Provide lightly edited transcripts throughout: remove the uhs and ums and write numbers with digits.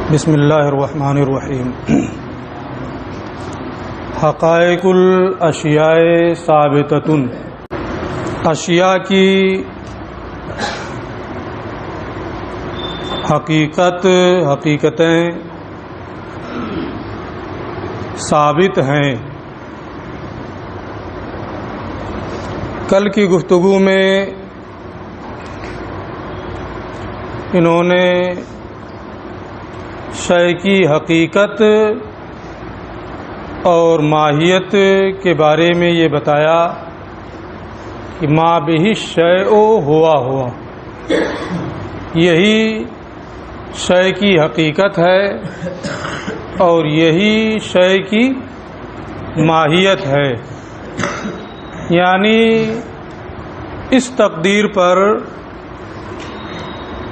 بسم اللہ الرحمن الرحیم۔ حقائق الاشیاء ثابتۃ، اشیاء کی حقیقتیں ثابت ہیں۔ کل کی گفتگو میں انہوں نے شے کی حقیقت اور ماہیت کے بارے میں یہ بتایا کہ ما بہ الشیء ہوا یہی شے کی حقیقت ہے اور یہی شے کی ماہیت ہے، یعنی اس تقدیر پر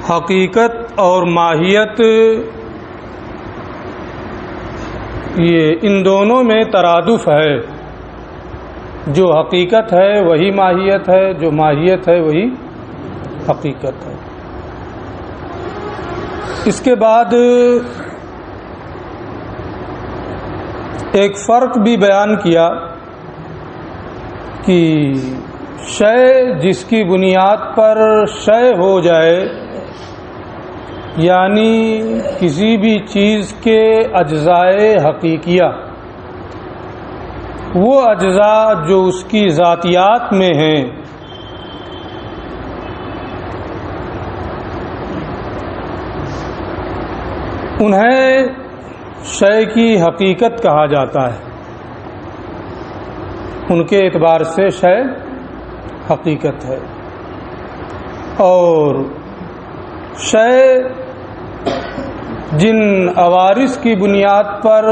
حقیقت اور ماہیت یہ ان دونوں میں ترادف ہے۔ جو حقیقت ہے وہی ماہیت ہے، جو ماہیت ہے وہی حقیقت ہے۔ اس کے بعد ایک فرق بھی بیان کیا کہ شے جس کی بنیاد پر شے ہو جائے، یعنی کسی بھی چیز کے اجزاء حقیقیہ، وہ اجزاء جو اس کی ذاتیات میں ہیں، انہیں شے کی حقیقت کہا جاتا ہے۔ ان کے اعتبار سے شے حقیقت ہے، اور شے جن عوارض کی بنیاد پر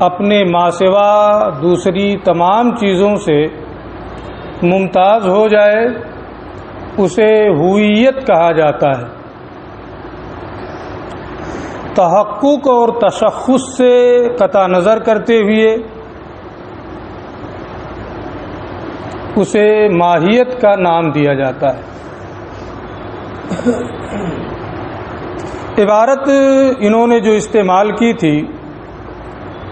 اپنے ماسوا دوسری تمام چیزوں سے ممتاز ہو جائے، اسے ہوئیت کہا جاتا ہے۔ تحقق اور تشخص سے قطع نظر کرتے ہوئے اسے ماہیت کا نام دیا جاتا ہے۔ عبارت انہوں نے جو استعمال کی تھی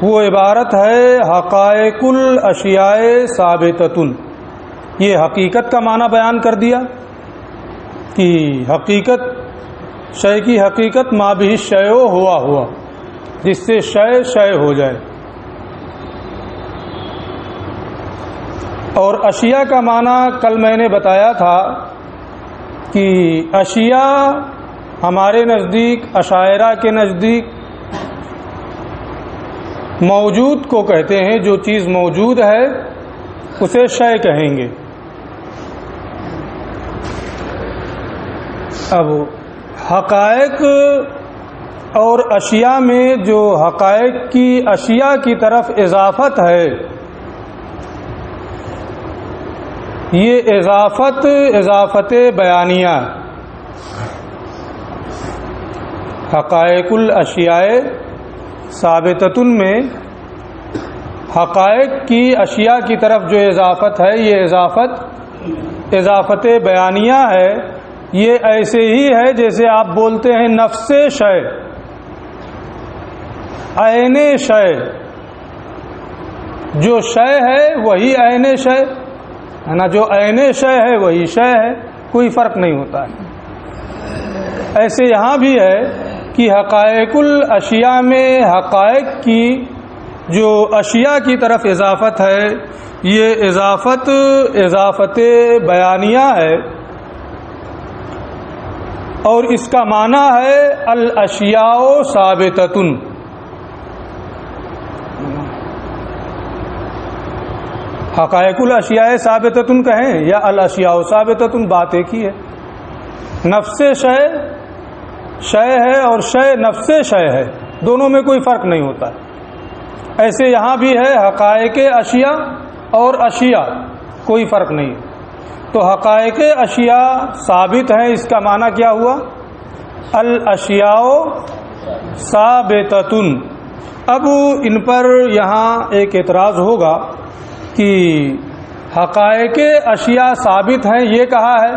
وہ عبارت ہے حقائق الاشیاء ثابتۃ۔ یہ حقیقت کا معنی بیان کر دیا کہ حقیقت، شے کی حقیقت ما بہ الشیء ہوا جس سے شے ہو جائے، اور اشیاء کا معنی کل میں نے بتایا تھا کہ اشیاء ہمارے نزدیک، اشاعرہ کے نزدیک، موجود کو کہتے ہیں۔ جو چیز موجود ہے اسے شے کہیں گے۔ اب حقائق اور اشیاء میں جو حقائق کی اشیاء کی طرف اضافت ہے، یہ اضافت بیانیہ۔ حقائق الاشیاء ثابتۃ میں حقائق کی اشیاء کی طرف جو اضافت ہے، یہ اضافت بیانیہ ہے۔ یہ ایسے ہی ہے جیسے آپ بولتے ہیں نفس شے، عین شے۔ جو شے ہے وہی عین شے ہے نا، جو عین شے ہے وہی شے ہے، کوئی فرق نہیں ہوتا ہے۔ ایسے یہاں بھی ہے کہ حقائق الاشیاء میں حقائق کی جو اشیاء کی طرف اضافت ہے، یہ اضافت بیانیہ ہے، اور اس کا معنی ہے الاشیاء ثابتۃ۔ حقائق الاشیاء ثابتۃ کہیں یا الاشیاء ثابتۃ، بات ایک ہی ہے۔ نفس شے ہے اور شے نفس شے ہے، دونوں میں کوئی فرق نہیں ہوتا ہے۔ ایسے یہاں بھی ہے حقائق اشیاء اور اشیاء، کوئی فرق نہیں۔ تو حقائق اشیاء ثابت ہیں، اس کا معنی کیا ہوا؟ الاشیاء ثابتۃ۔ اب ان پر یہاں ایک اعتراض ہوگا کہ حقائق اشیاء ثابت ہیں یہ کہا ہے،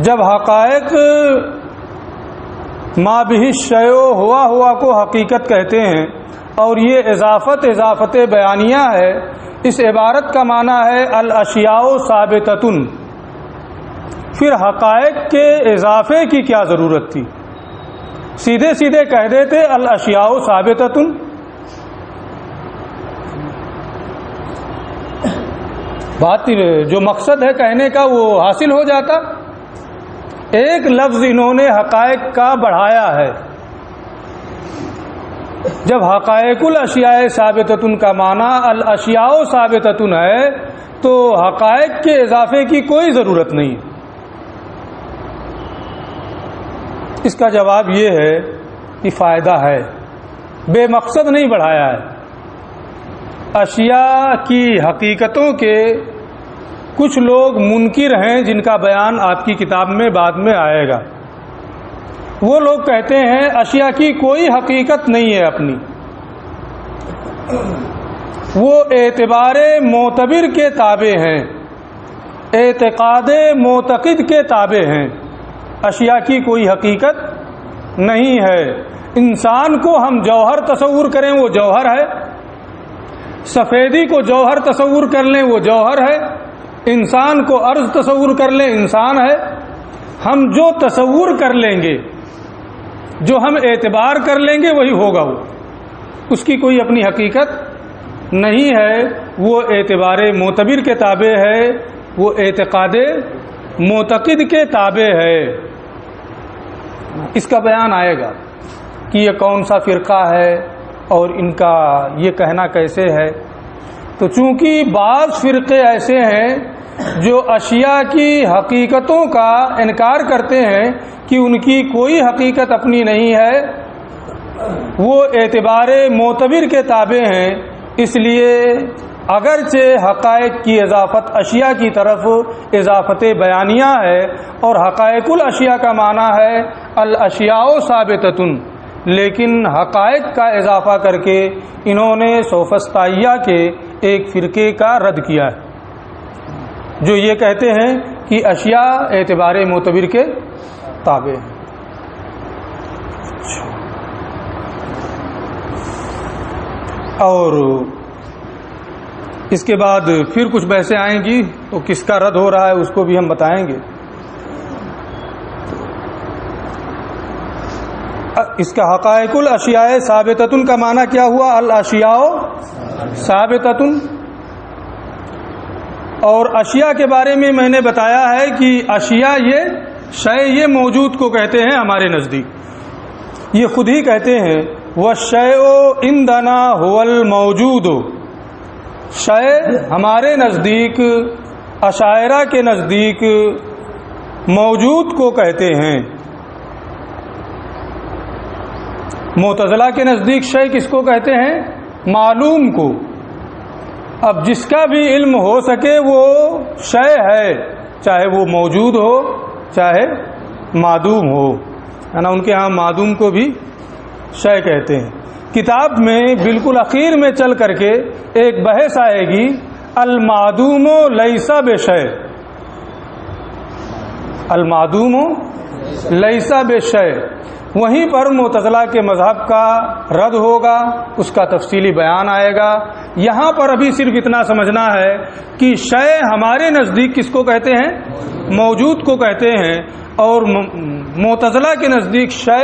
جب حقائق ما بھی شیو ہوا کو حقیقت کہتے ہیں، اور یہ اضافت بیانیہ ہے۔ اس عبارت کا معنی ہے الاشیاء ثابتۃ۔ پھر حقائق کے اضافے کی کیا ضرورت تھی؟ سیدھے سیدھے کہہ دیتے الاشیاء ثابتۃ۔ بات جو مقصد ہے کہنے کا وہ حاصل ہو جاتا۔ ایک لفظ انہوں نے حقائق کا بڑھایا ہے۔ جب حقائق الاشیاء ثابتۃ کا معنی الاشیاء ثابتۃ ہے تو حقائق کے اضافے کی کوئی ضرورت نہیں۔ اس کا جواب یہ ہے کہ فائدہ ہے، بے مقصد نہیں بڑھایا ہے۔ اشیاء کی حقیقتوں کے کچھ لوگ منکر ہیں جن کا بیان آپ کی کتاب میں بعد میں آئے گا۔ وہ لوگ کہتے ہیں اشیاء کی کوئی حقیقت نہیں ہے اپنی، وہ اعتبار معتبر کے تابع ہیں، اعتقاد معتقد کے تابع ہیں، اشیاء کی کوئی حقیقت نہیں ہے۔ انسان کو ہم جوہر تصور کریں وہ جوہر ہے، سفیدی کو جوہر تصور کر لیں وہ جوہر ہے، انسان کو عرض تصور کر لیں انسان ہے۔ ہم جو تصور کر لیں گے، جو ہم اعتبار کر لیں گے وہی ہوگا، وہ اس کی کوئی اپنی حقیقت نہیں ہے، وہ اعتبار معتبر کے تابع ہے، وہ اعتقاد معتقد کے تابع ہے۔ اس کا بیان آئے گا کہ یہ کون سا فرقہ ہے اور ان کا یہ کہنا کیسے ہے۔ تو چونکہ بعض فرقے ایسے ہیں جو اشیاء کی حقیقتوں کا انکار کرتے ہیں کہ ان کی کوئی حقیقت اپنی نہیں ہے، وہ اعتبار معتبر کے تابع ہیں، اس لیے اگرچہ حقائق کی اضافت اشیاء کی طرف اضافت بیانیہ ہے اور حقائق الاشیاء کا معنی ہے الاشیاء ثابتۃ، لیکن حقائق کا اضافہ کر کے انہوں نے سوفسطائیہ کے ایک فرقے کا رد کیا ہے جو یہ کہتے ہیں کہ اشیاء اعتبار معتبر کے تابع ہیں۔ اور اس کے بعد پھر کچھ بحثیں آئیں گی تو کس کا رد ہو رہا ہے اس کو بھی ہم بتائیں گے۔ اس کا حقائق الاشیاء ثابتۃ کا معنی کیا ہوا؟ الاشیاء ثابتۃ۔ اور اشیاء کے بارے میں میں نے بتایا ہے کہ اشیاء یہ موجود کو کہتے ہیں ہمارے نزدیک، یہ خود ہی کہتے ہیں وَالشَّيْءُ عِندَنَا هُوَ الْمَوْجُودُ، شے ہمارے نزدیک، اشاعرہ کے نزدیک موجود کو کہتے ہیں۔ معتزلہ کے نزدیک شے کس کو کہتے ہیں؟ معلوم کو۔ اب جس کا بھی علم ہو سکے وہ شے ہے، چاہے وہ موجود ہو چاہے معدوم ہو، ہے نا۔ ان کے ہاں معدوم کو بھی شے کہتے ہیں۔ کتاب میں بالکل اخیر میں چل کر کے ایک بحث آئے گی المعدوم لیس بشے، المعدوم لیس بشے، وہیں پر معتزلہ کے مذہب کا رد ہوگا، اس کا تفصیلی بیان آئے گا۔ یہاں پر ابھی صرف اتنا سمجھنا ہے کہ شے ہمارے نزدیک کس کو کہتے ہیں؟ موجود کو کہتے ہیں، اور معتزلہ کے نزدیک شے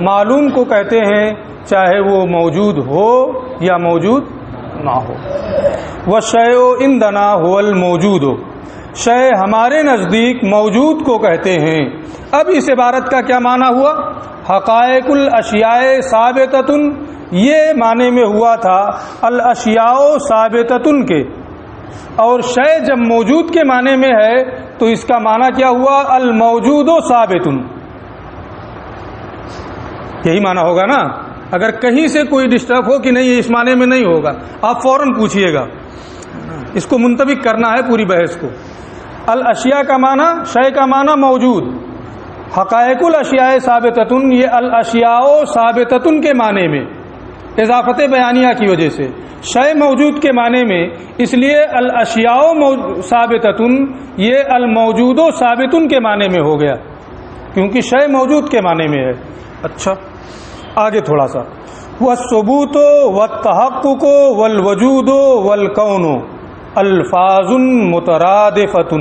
معلوم کو کہتے ہیں، چاہے وہ موجود ہو یا موجود نہ ہو۔ وَالشَّيْءُ عِندَنَا هُوَ الْمَوْجُودُ، شے ہمارے نزدیک موجود کو کہتے ہیں۔ اب اس عبارت کا کیا معنی ہوا؟ حقائق الاشیاء ثابتۃ، یہ معنی میں ہوا تھا الاشیاء ثابتۃ کے، اور شے جب موجود کے معنی میں ہے تو اس کا معنی کیا ہوا؟ الموجود ثابت، یہی معنی ہوگا نا۔ اگر کہیں سے کوئی ڈسٹرب ہو کہ نہیں اس معنی میں نہیں ہوگا، آپ فوراً پوچھئے گا، اس کو منطبق کرنا ہے پوری بحث کو۔ الاشیاء کا معنی، شے کا معنی موجود، حقائق الاشیاء ثابتۃ، یہ الاشیاء ثابتۃ کے معنی میں اضافت بیانیہ کی وجہ سے شے موجود کے معنی میں، اس لیے الاشیاء ثابتۃ یہ الموجود ثابت کے معنی میں ہو گیا، کیونکہ شے موجود کے معنی میں ہے۔ اچھا آگے تھوڑا سا، والثبوت والتحقق والوجود والکون الفاظ مترادفۃ.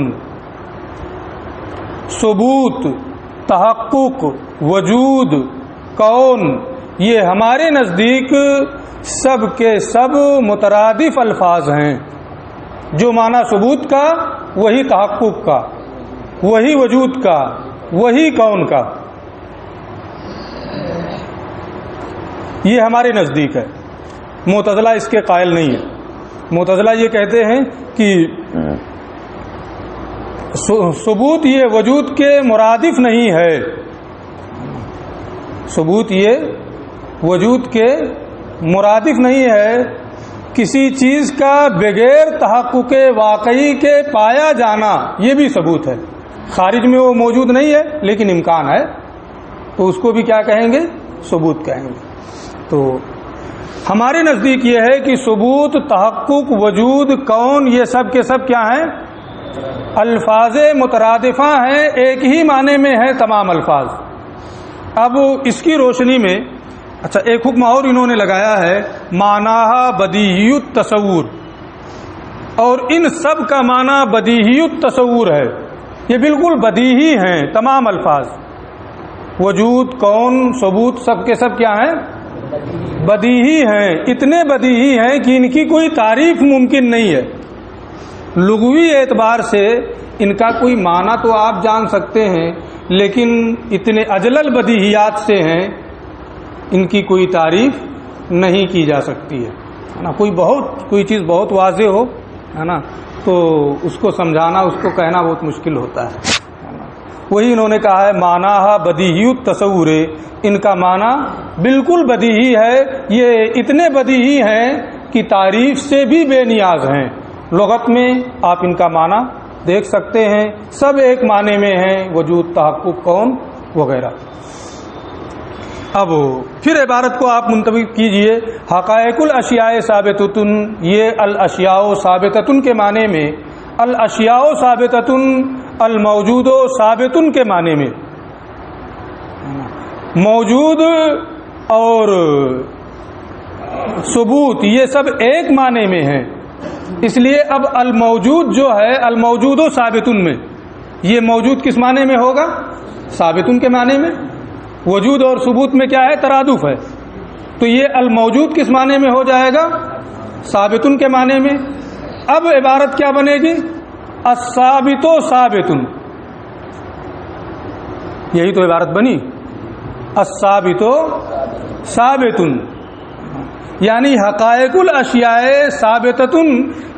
ثبوت، تحقق، وجود، کون، یہ ہمارے نزدیک سب کے سب مترادف الفاظ ہیں. جو معنی ثبوت کا وہی تحقق کا، وہی وجود کا، وہی کون کا، یہ ہمارے نزدیک ہے. معتزلہ اس کے قائل نہیں ہے. معتزلہ یہ کہتے ہیں کہ ثبوت یہ وجود کے مرادف نہیں ہے. ثبوت یہ وجود کے مرادف نہیں ہے. کسی چیز کا بغیر تحقق واقعی کے پایا جانا یہ بھی ثبوت ہے. خارج میں وہ موجود نہیں ہے لیکن امکان ہے تو اس کو بھی کیا کہیں گے؟ ثبوت کہیں گے. تو ہمارے نزدیک یہ ہے کہ ثبوت، تحقق، وجود، کون یہ سب کے سب کیا ہیں؟ الفاظ مترادفہ ہیں، ایک ہی معنی میں ہیں تمام الفاظ. اب اس کی روشنی میں اچھا ایک حکم اور انہوں نے لگایا ہے، معناہا بدیہی التصور، اور ان سب کا معنی بدیہی التصور ہے. یہ بالکل بدیہی ہیں تمام الفاظ. وجود، کون، ثبوت سب کے سب کیا ہیں؟ بدیہی ہیں. اتنے بدیہی ہیں کہ ان کی کوئی تعریف ممکن نہیں ہے. لغوی اعتبار سے ان کا کوئی معنی تو آپ جان سکتے ہیں لیکن اتنے اجلل بدیہیات سے ہیں ان کی کوئی تعریف نہیں کی جا سکتی ہے نا. کوئی چیز بہت واضح ہو ہے نا تو اس کو سمجھانا، اس کو کہنا بہت مشکل ہوتا ہے. وہی انہوں نے کہا ہے معناہا بدیہی التصور، ان کا معنی بالکل بدیہی ہے. یہ اتنے بدیہی ہیں کہ تعریف سے بھی بے نیاز ہیں. لغت میں آپ ان کا معنی دیکھ سکتے ہیں، سب ایک معنی میں ہیں، وجود، تحقق، کون وغیرہ. اب پھر عبارت کو آپ منطبق کیجئے، حقائق الاشیاء ثابتۃ، یہ الاشیاء ثابتۃ کے معنی میں، الاشیاء ثابتۃ الموجود ثابت کے معنی میں. موجود اور ثبوت یہ سب ایک معنی میں ہیں. اس لیے اب الموجود جو ہے، الموجود ثابت میں، یہ موجود کس معنی میں ہوگا؟ ثابت کے معنی میں. وجود اور ثبوت میں کیا ہے؟ ترادف ہے. تو یہ الموجود کس معنی میں ہو جائے گا؟ ثابت کے معنی میں. اب عبارت کیا بنے گی؟ الثابت ثابت. یہی تو عبارت بنی، الثابت ثابت. یعنی حقائق الاشیاء ثابتۃ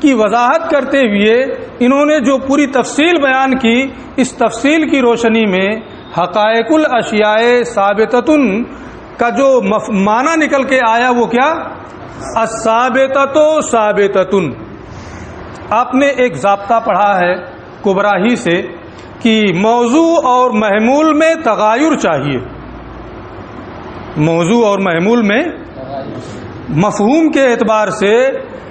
کی وضاحت کرتے ہوئے انہوں نے جو پوری تفصیل بیان کی، اس تفصیل کی روشنی میں حقائق الاشیاء ثابتۃ کا جو معنی نکل کے آیا وہ کیا؟ الثابتۃ ثابتۃ. آپ نے ایک ضابطہ پڑھا ہے کبراہی سے کہ موضوع اور محمول میں تغایر چاہیے. موضوع اور محمول میں مفہوم کے اعتبار سے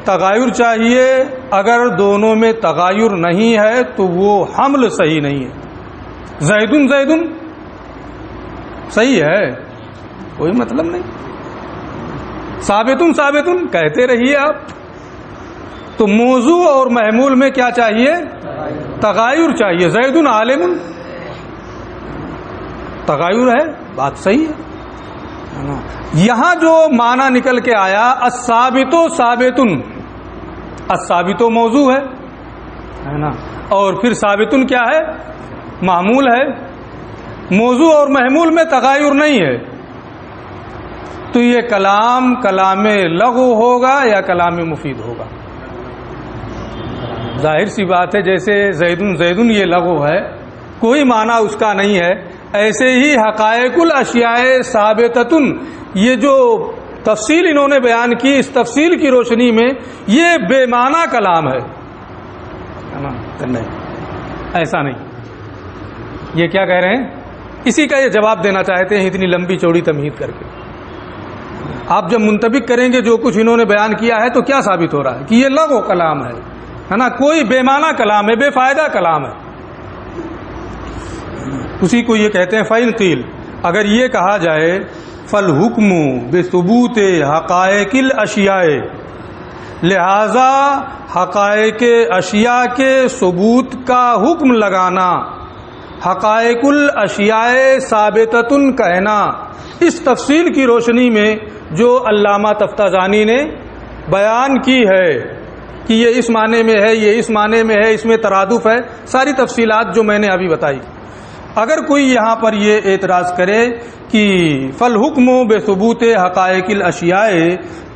تغایر چاہیے. اگر دونوں میں تغایر نہیں ہے تو وہ حمل صحیح نہیں ہے. زیدن زیدن صحیح ہے، کوئی مطلب نہیں. ثابتن ثابتن کہتے رہیے آپ. تو موضوع اور محمول میں کیا چاہیے؟ تغایر چاہیے. زیدن عالم، تغایر ہے، بات صحیح ہے. یہاں جو معنی نکل کے آیا الثابت ثابتن، الثابت موضوع ہے نا، اور پھر ثابتن کیا ہے؟ معمول ہے. موضوع اور محمول میں تغایر نہیں ہے تو یہ کلام لغو ہوگا یا کلام مفید ہوگا؟ ظاہر سی بات ہے، جیسے زیدن زیدن یہ لغو ہے، کوئی معنی اس کا نہیں ہے، ایسے ہی حقائق الاشیاء ثابتۃ یہ جو تفصیل انہوں نے بیان کی، اس تفصیل کی روشنی میں یہ بے معنی کلام ہے. نہیں، ایسا نہیں. یہ کیا کہہ رہے ہیں؟ اسی کا یہ جواب دینا چاہتے ہیں اتنی لمبی چوڑی تمہید کر کے. آپ جب منطبق کریں گے جو کچھ انہوں نے بیان کیا ہے تو کیا ثابت ہو رہا ہے؟ کہ یہ لغو کلام ہے نا، کوئی بے معنی کلام ہے، بے فائدہ کلام ہے. اسی کو یہ کہتے ہیں فَإِنْ قِيلَ اگر یہ کہا جائے فالحکم بثبوت حقائق الاشیاء، لہذا حقائق اشیاء کے ثبوت کا حکم لگانا، حقائق الاشیاء ثابتۃ کہنا، اس تفصیل کی روشنی میں جو علامہ تفتازانی نے بیان کی ہے کہ یہ اس معنی میں ہے، یہ اس معنی میں ہے، اس میں ترادف ہے، ساری تفصیلات جو میں نے ابھی بتائی، اگر کوئی یہاں پر یہ اعتراض کرے کہ فالحکم بثبوت حقائق الاشیاء،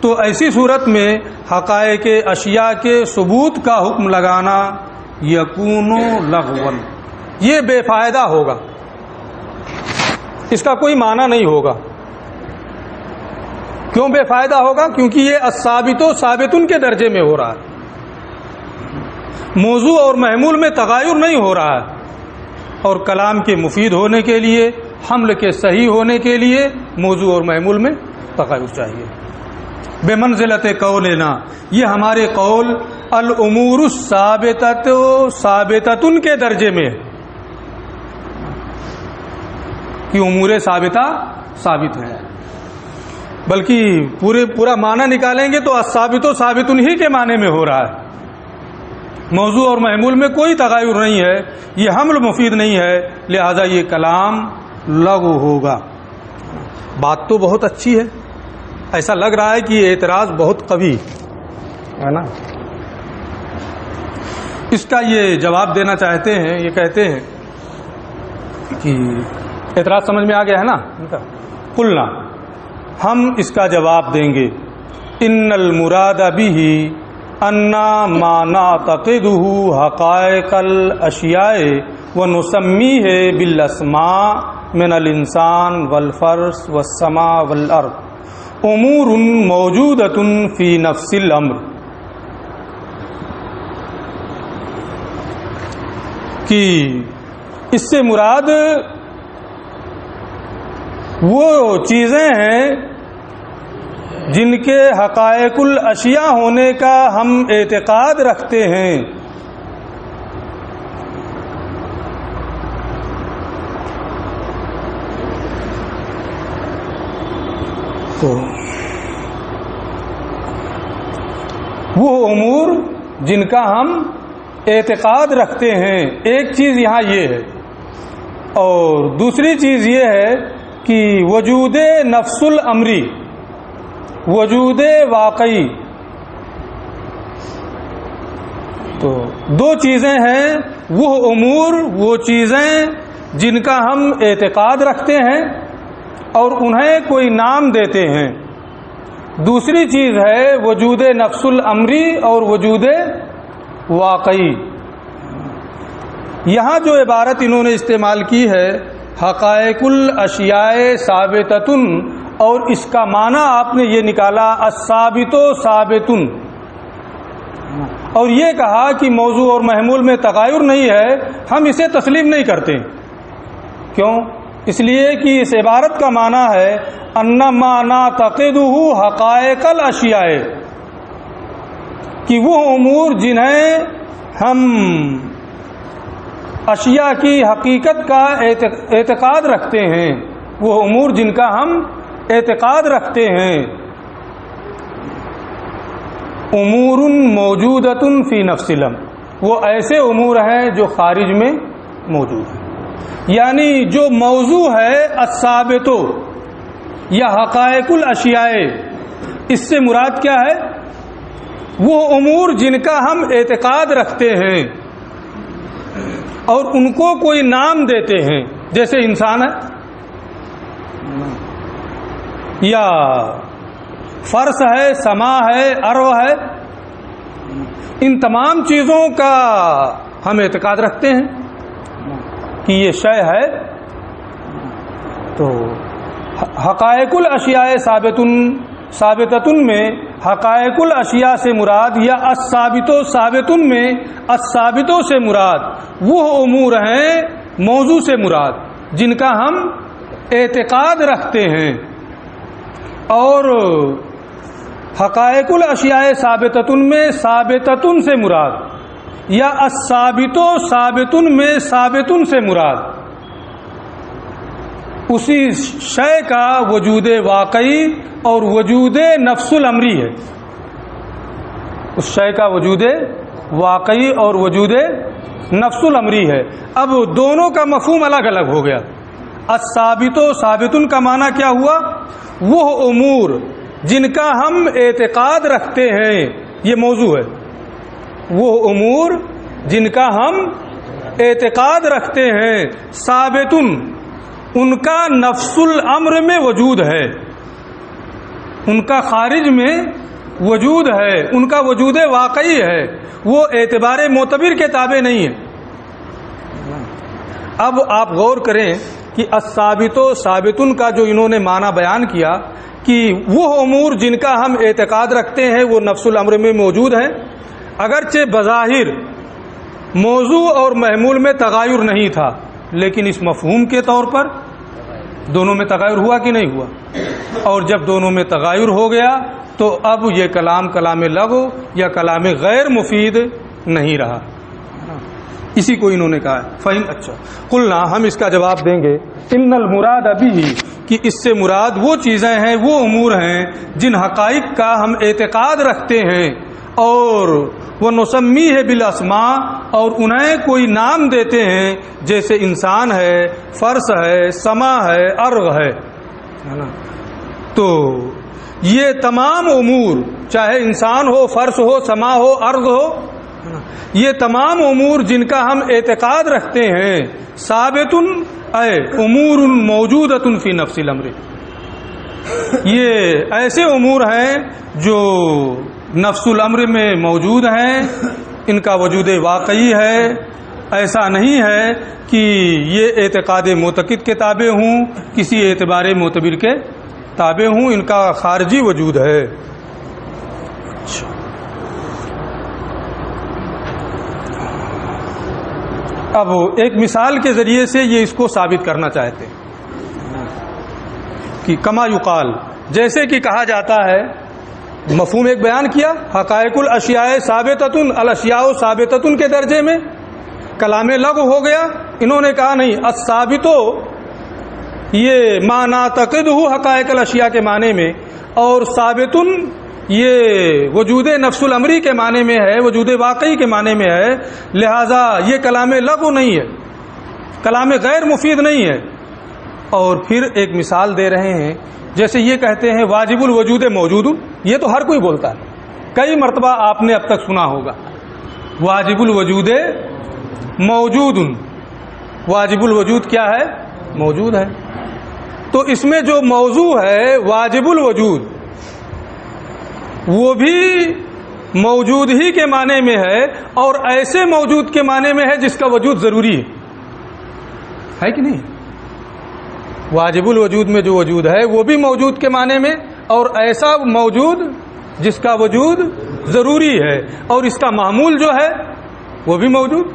تو ایسی صورت میں حقائق اشیاء کے ثبوت کا حکم لگانا یکون لغوا، یہ بے فائدہ ہوگا، اس کا کوئی معنی نہیں ہوگا۔ کیوں بے فائدہ ہوگا؟ کیونکہ یہ الثابت و ثابتن کے درجے میں ہو رہا ہے، موضوع اور محمول میں تغایر نہیں ہو رہا ہے، اور کلام کے مفید ہونے کے لیے، حمل کے صحیح ہونے کے لیے موضوع اور محمول میں تغایر چاہیے۔ بمنزلت قولنا، یہ ہمارے قول الامور الثابتۃ ثابتۃ کے درجے میں ہے کہ امور ثابتہ ثابت ہے، بلکہ پورا معنی نکالیں گے تو الثابت و ثابت ہی کے معنی میں ہو رہا ہے، موضوع اور محمول میں کوئی تغایر نہیں ہے، یہ حمل مفید نہیں ہے، لہذا یہ کلام لغو ہوگا۔ بات تو بہت اچھی ہے، ایسا لگ رہا ہے کہ یہ اعتراض بہت قوی ہے نا۔ اس کا یہ جواب دینا چاہتے ہیں، یہ کہتے ہیں کہ اعتراض سمجھ میں آ گیا ہے نا ان کا؟ قلنا، ہم اس کا جواب دیں گے، ان المراد بہ ان ما نعتقدہ حقائق الاشیاء ونسمیہ بالاسماء من الانسان والفرس والسماء والارض امور موجودۃ فی نفس الامر، کہ اس سے مراد وہ چیزیں ہیں جن کے حقائق الاشیاء ہونے کا ہم اعتقاد رکھتے ہیں، تو وہ امور جن کا ہم اعتقاد رکھتے ہیں، ایک چیز یہاں یہ ہے، اور دوسری چیز یہ ہے کہ وجود نفس الامری، وجود واقعی، تو دو چیزیں ہیں، وہ امور، وہ چیزیں جن کا ہم اعتقاد رکھتے ہیں اور انہیں کوئی نام دیتے ہیں، دوسری چیز ہے وجود نفس الامری اور وجود واقعی۔ یہاں جو عبارت انہوں نے استعمال کی ہے حقائق الاشیاء ثابتۃ، اور اس کا معنی آپ نے یہ نکالا الثابت ثابت، اور یہ کہا کہ موضوع اور محمول میں تغایر نہیں ہے، ہم اسے تسلیم نہیں کرتے۔ کیوں؟ اس لیے کہ اس عبارت کا معنی ہے ان ما نعتقدہ حقائق الاشیاء، کہ وہ امور جنہیں ہم اشیاء کی حقیقت کا اعتقاد رکھتے ہیں، وہ امور جن کا ہم اعتقاد رکھتے ہیں، امور موجودۃ فی نفس الامر، وہ ایسے امور ہیں جو خارج میں موجود ہیں، یعنی جو موضوع ہے الثابت یا حقائق الاشیاء، اس سے مراد کیا ہے؟ وہ امور جن کا ہم اعتقاد رکھتے ہیں اور ان کو کوئی نام دیتے ہیں، جیسے انسان ہے یا فرش ہے، سما ہے، ارو ہے، ان تمام چیزوں کا ہم اعتقاد رکھتے ہیں کہ یہ شے ہے، تو حقائق الاشیاء ثابتۃ میں حقائق الاشیاء سے مراد، یا الثابت ثابت میں الثابتوں سے مراد وہ امور ہیں موضوع سے مراد جن کا ہم اعتقاد رکھتے ہیں، اور حقائق الاشیاء ثابتۃ میں ثابتۃ سے مراد، یا الثابت ثابت میں ثابت سے مراد اسی شے کا وجود واقعی اور وجود نفس الامری ہے. اس شے کا وجود واقعی اور وجود نفس الامری ہے. اب دونوں کا مفہوم الگ الگ ہو گیا. الثابت و ثابتن کا معنی کیا ہوا؟ وہ امور جن کا ہم اعتقاد رکھتے ہیں، یہ موضوع ہے. وہ امور جن کا ہم اعتقاد رکھتے ہیں، ثابتن ان کا نفس الامر میں وجود ہے، ان کا خارج میں وجود ہے، ان کا وجود واقعی ہے، وہ اعتبار معتبر کے تابع نہیں ہے. اب آپ غور کریں کہ الثابت و ثابتن کا جو انہوں نے معنی بیان کیا کہ وہ امور جن کا ہم اعتقاد رکھتے ہیں وہ نفس الامر میں موجود ہیں، اگرچہ بظاہر موضوع اور محمول میں تغایر نہیں تھا، لیکن اس مفہوم کے طور پر دونوں میں تغایر ہوا کہ نہیں ہوا؟ اور جب دونوں میں تغایر ہو گیا تو اب یہ کلام لغو یا کلام غیر مفید نہیں رہا. اسی کو انہوں نے کہا ہے. فہم. اچھا، قلنا ہم اس کا جواب دیں گے ان المراد ابھی کہ اس سے مراد وہ چیزیں ہیں، وہ امور ہیں جن حقائق کا ہم اعتقاد رکھتے ہیں، اور وہ نسمی ہے بالاسماء، اور انہیں کوئی نام دیتے ہیں، جیسے انسان ہے، فرس ہے، سما ہے، ارغ ہے نا. تو یہ تمام امور، چاہے انسان ہو، فرس ہو، سما ہو، ارض ہو، یہ تمام امور جن کا ہم اعتقاد رکھتے ہیں، ثابتن اے امور موجودۃ فی نفس الامر، یہ ایسے امور ہیں جو نفس الامر میں موجود ہیں، ان کا وجود واقعی ہے. ایسا نہیں ہے کہ یہ اعتقاد معتقد کے تابع ہوں، کسی اعتبار معتبر کے تابع ہوں، ان کا خارجی وجود ہے. اب ایک مثال کے ذریعے سے یہ اس کو ثابت کرنا چاہتے ہیں کہ کما یقال، جیسے کہ کہا جاتا ہے، مفہوم ایک بیان کیا، حقائق الاشیاء ثابتۃ، الاشیاء ثابتۃ کے درجے میں کلام لغو ہو گیا. انہوں نے کہا نہیں، الثابت یہ ما نعتقدہ حقائق الاشیاء کے معنی میں، اور ثابتن یہ وجود نفس الامری کے معنی میں ہے، وجود واقعی کے معنی میں ہے. لہذا یہ کلام لغو نہیں ہے، کلام غیر مفید نہیں ہے. اور پھر ایک مثال دے رہے ہیں، جیسے یہ کہتے ہیں واجب الوجود موجود، یہ تو ہر کوئی بولتا ہے، کئی مرتبہ آپ نے اب تک سنا ہوگا. واجب الوجود موجود، واجب الوجود کیا ہے؟ موجود ہے. تو اس میں جو موضوع ہے واجب الوجود، وہ بھی موجود ہی کے معنی میں ہے، اور ایسے موجود کے معنی میں ہے جس کا وجود ضروری ہے کہ نہیں؟ واجب الوجود میں جو وجود ہے وہ بھی موجود کے معنی میں، اور ایسا موجود جس کا وجود ضروری ہے، اور اس کا معمول جو ہے وہ بھی موجود.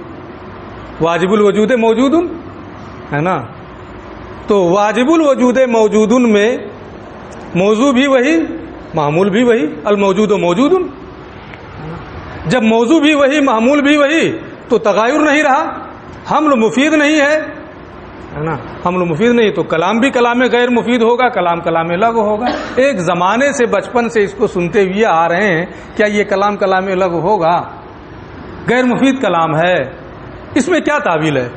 واجب الوجود موجود ہے نا. تو واجب الوجود موجود میں موضوع بھی وہی، معمول بھی وہی، الموجود موجود. جب موضوع بھی وہی، معمول بھی وہی، تو تغایر نہیں رہا، حمل مفید نہیں ہے نا. حمل مفید نہیں تو کلام بھی کلام غیر مفید ہوگا، کلام لغو ہوگا. ایک زمانے سے بچپن سے اس کو سنتے ہوئے آ رہے ہیں، کیا یہ کلام لغو ہوگا؟ غیر مفید کلام ہے. اس میں کیا تعویل ہے؟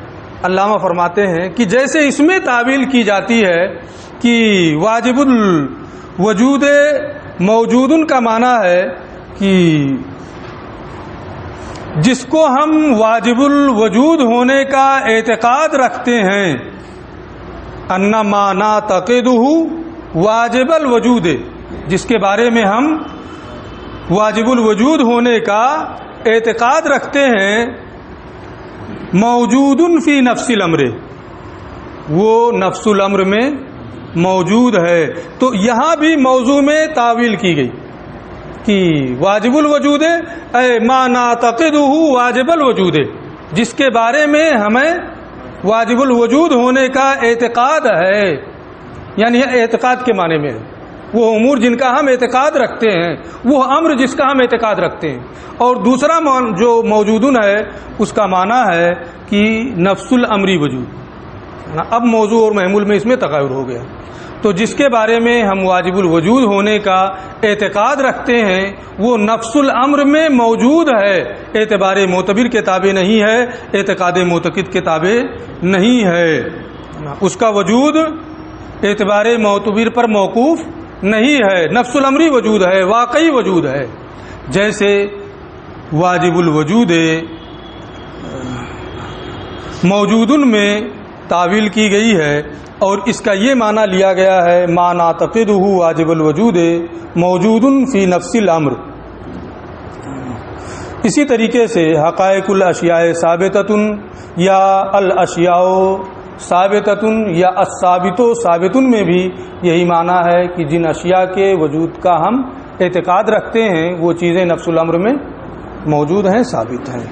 علامہ فرماتے ہیں کہ جیسے اس میں تعویل کی جاتی ہے کہ واجب الوجود موجود کا معنی ہے کہ جس کو ہم واجب الوجود ہونے کا اعتقاد رکھتے ہیں، انما نعتقدہ واجب الوجود، جس کے بارے میں ہم واجب الوجود ہونے کا اعتقاد رکھتے ہیں، موجود فی نفس الامر، وہ نفس الامر میں موجود ہے. تو یہاں بھی موضوع میں تعویل کی گئی کہ واجب الوجود اے ما نعتقدہ واجب الوجود، جس کے بارے میں ہمیں واجب الوجود ہونے کا اعتقاد ہے، یعنی اعتقاد کے معنی میں ہے، وہ امور جن کا ہم اعتقاد رکھتے ہیں، وہ امر جس کا ہم اعتقاد رکھتے ہیں. اور دوسرا جو موجودن ہے اس کا معنی ہے کہ نفس الامری وجود. اب موضوع اور محمول میں اس میں تغیر ہو گیا. تو جس کے بارے میں ہم واجب الوجود ہونے کا اعتقاد رکھتے ہیں وہ نفس الامر میں موجود ہے، اعتبار معتبر کے تابع نہیں ہے، اعتقاد معتقد کے تابع نہیں ہے. اس کا وجود اعتبار معتبر پر موقوف نہیں ہے، نفس الامری وجود ہے، واقعی وجود ہے. جیسے واجب الوجود موجود میں تعویل کی گئی ہے اور اس کا یہ معنی لیا گیا ہے ما نعتقدہ واجب الوجود موجود فی نفس الامر. اسی طریقے سے حقائق الاشیاء ثابتۃ یا الاشیاء ثابتۃ یا الثابت ثابت میں بھی یہی معنی ہے کہ جن اشیاء کے وجود کا ہم اعتقاد رکھتے ہیں وہ چیزیں نفس الامر میں موجود ہیں، ثابت ہیں.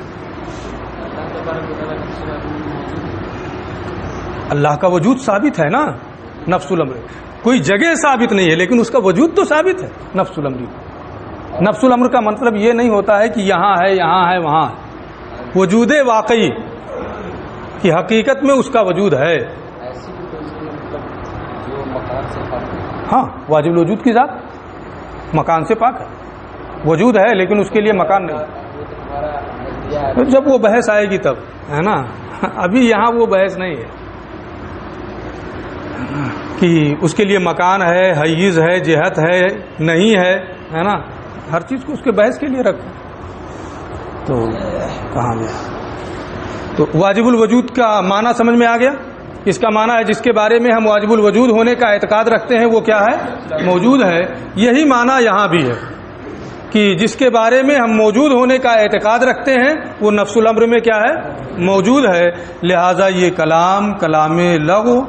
اللہ کا وجود ثابت ہے نا نفس الامر، کوئی جگہ ثابت نہیں ہے لیکن اس کا وجود تو ثابت ہے نفس الامر. نفس الامر کا مطلب یہ نہیں ہوتا ہے کہ یہاں ہے وہاں ہے. وجود واقعی کی حقیقت میں اس کا وجود ہے. ہاں واجب الوجود کی ذات مکان سے پاک ہے، وجود ہے لیکن اس کے لیے مکان نہیں. جب وہ بحث آئے گی تب ہے نا، ابھی یہاں وہ بحث نہیں ہے کہ اس کے لیے مکان ہے، حیز ہے، جہت ہے، نہیں ہے نا. ہر چیز کو اس کے بحث کے لیے رکھو. تو کہاں گیا؟ تو واجب الوجود کا معنی سمجھ میں آ گیا. اس کا معنی ہے جس کے بارے میں ہم واجب الوجود ہونے کا اعتقاد رکھتے ہیں وہ کیا ہے؟ موجود ہے. یہی معنی یہاں بھی ہے کہ جس کے بارے میں ہم موجود ہونے کا اعتقاد رکھتے ہیں وہ نفس الامر میں کیا ہے؟ موجود ہے. لہذا یہ کلام لغو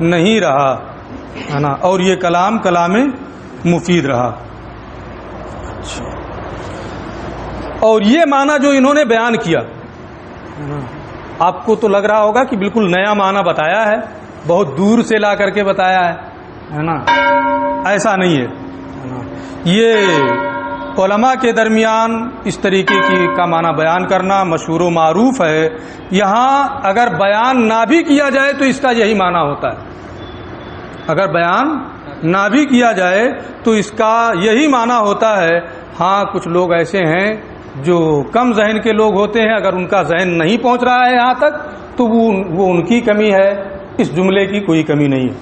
نہیں رہا ہے نا، اور یہ کلام مفید رہا. اور یہ معنی جو انہوں نے بیان کیا آپ کو تو لگ رہا ہوگا کہ بالکل نیا معنی بتایا ہے، بہت دور سے لا کر کے بتایا ہے نا. ایسا نہیں ہے. یہ علماء کے درمیان اس طریقے کا معنی بیان کرنا مشہور و معروف ہے. یہاں اگر بیان نہ بھی کیا جائے تو اس کا یہی معنی ہوتا ہے. اگر بیان نہ بھی کیا جائے تو اس کا یہی معنی ہوتا ہے. ہاں کچھ لوگ ایسے ہیں جو کم ذہن کے لوگ ہوتے ہیں، اگر ان کا ذہن نہیں پہنچ رہا ہے یہاں تک تو وہ ان کی کمی ہے، اس جملے کی کوئی کمی نہیں ہے.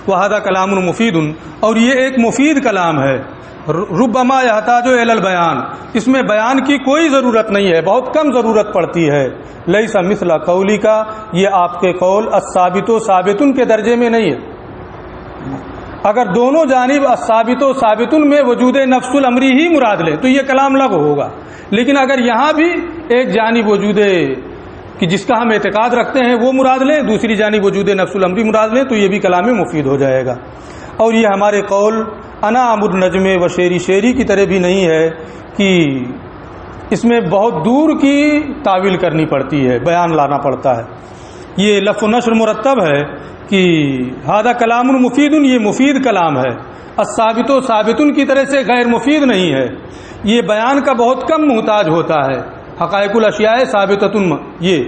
وہذا کلام مفید، اور یہ ایک مفید کلام ہے. ربما یحتاج الی البیان، اس میں بیان کی کوئی ضرورت نہیں ہے، بہت کم ضرورت پڑتی ہے. لیس مثل قولی کا، یہ آپ کے قول الثابت و ثابتن کے درجے میں نہیں ہے. اگر دونوں جانب الثابت و ثابتن میں وجود نفس الامری ہی مراد لیں تو یہ کلام لغو ہوگا. لیکن اگر یہاں بھی ایک جانب وجود کہ جس کا ہم اعتقاد رکھتے ہیں وہ مراد لیں، دوسری جانب وجود نفس الامری مراد لیں تو یہ بھی کلام مفید ہو جائے گا. اور یہ ہمارے قول انا امر نجم و شعری کی طرح بھی نہیں ہے کہ اس میں بہت دور کی تعویل کرنی پڑتی ہے، بیان لانا پڑتا ہے. یہ لفظ و نشر مرتب ہے کہ ہذا کلام مفید، یہ مفید کلام ہے. الثابت و ثابتن کی طرح سے غیر مفید نہیں ہے. یہ بیان کا بہت کم محتاج ہوتا ہے. حقائق الاشیاء ثابتۃ، یہ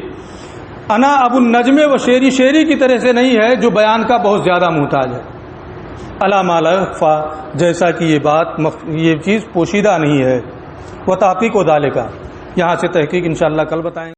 انا ابو النجم و شعری کی طرح سے نہیں ہے جو بیان کا بہت زیادہ محتاج ہے. الا ما لا یخفی، جیسا کہ یہ چیز پوشیدہ نہیں ہے. و تحقیق و ذالک، یہاں سے تحقیق انشاءاللہ کل بتائیں گے.